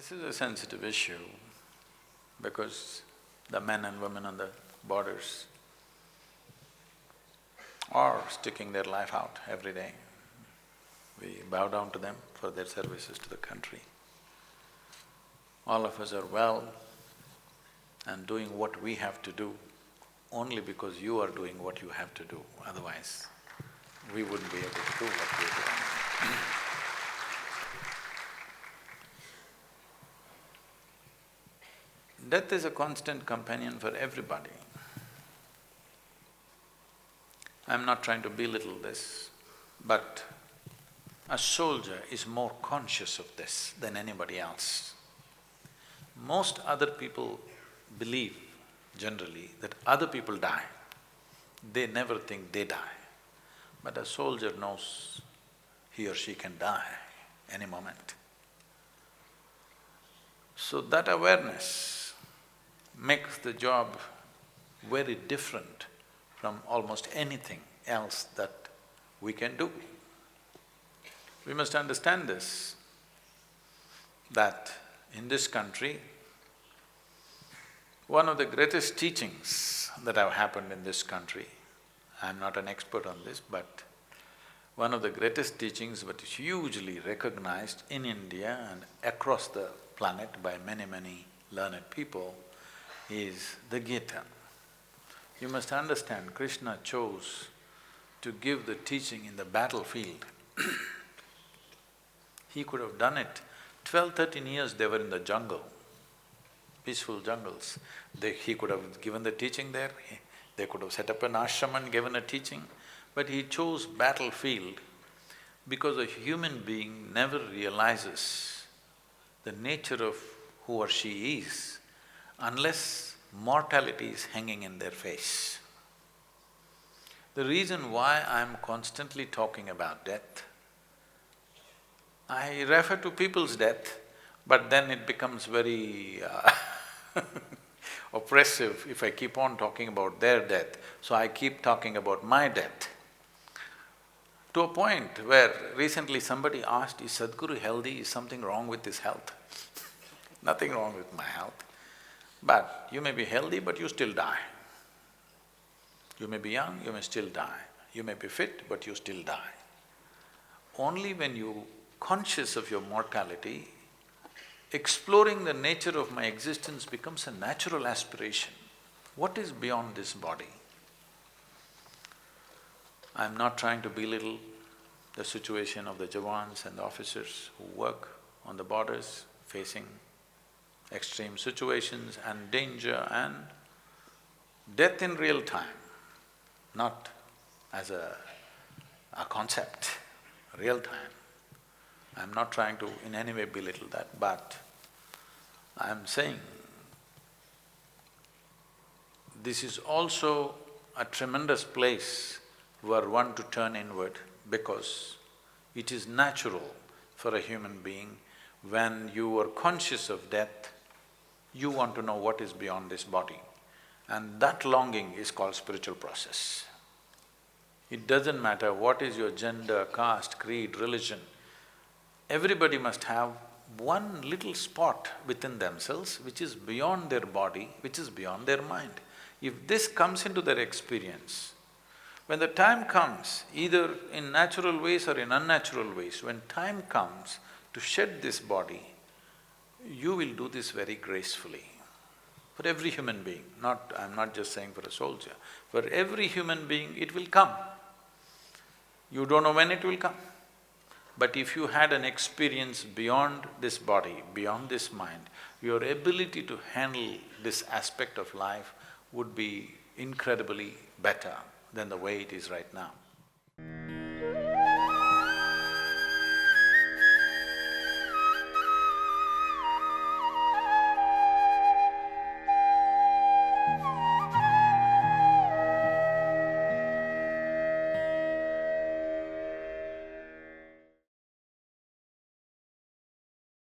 This is a sensitive issue because the men and women on the borders are sticking their life out every day. We bow down to them for their services to the country. All of us are well and doing what we have to do only because you are doing what you have to do, otherwise we wouldn't be able to do what we're doing. Death is a constant companion for everybody. I'm not trying to belittle this, but a soldier is more conscious of this than anybody else. Most other people believe generally that other people die. They never think they die. But a soldier knows he or she can die any moment. So that awareness makes the job very different from almost anything else that we can do. We must understand this, that in this country, one of the greatest teachings that have happened in this country, I'm not an expert on this, but one of the greatest teachings that is hugely recognized in India and across the planet by many, many learned people is the Gita. You must understand, Krishna chose to give the teaching in the battlefield. He could have done it. 12-13 years they were in the jungle, peaceful jungles. He could have given the teaching there, they could have set up an ashram and given a teaching, but he chose battlefield because a human being never realizes the nature of who or she is unless mortality is hanging in their face. The reason why I'm constantly talking about death, I refer to people's death, but then it becomes very oppressive if I keep on talking about their death, so I keep talking about my death. To a point where recently somebody asked, is Sadhguru healthy? Is something wrong with his health? Nothing wrong with my health. But you may be healthy, but you still die. You may be young, you may still die. You may be fit, but you still die. Only when you're conscious of your mortality, exploring the nature of my existence becomes a natural aspiration. What is beyond this body? I'm not trying to belittle the situation of the Jawans and the officers who work on the borders, facing extreme situations and danger and death in real time, not as a concept, real time. I'm not trying to in any way belittle that, but I'm saying this is also a tremendous place where one to turn inward, because it is natural for a human being, when you are conscious of death, you want to know what is beyond this body. And that longing is called spiritual process. It doesn't matter what is your gender, caste, creed, religion, everybody must have one little spot within themselves which is beyond their body, which is beyond their mind. If this comes into their experience, when the time comes, either in natural ways or in unnatural ways, when time comes to shed this body, you will do this very gracefully. For every human being, I'm not just saying for a soldier, for every human being it will come. You don't know when it will come. But if you had an experience beyond this body, beyond this mind, your ability to handle this aspect of life would be incredibly better than the way it is right now.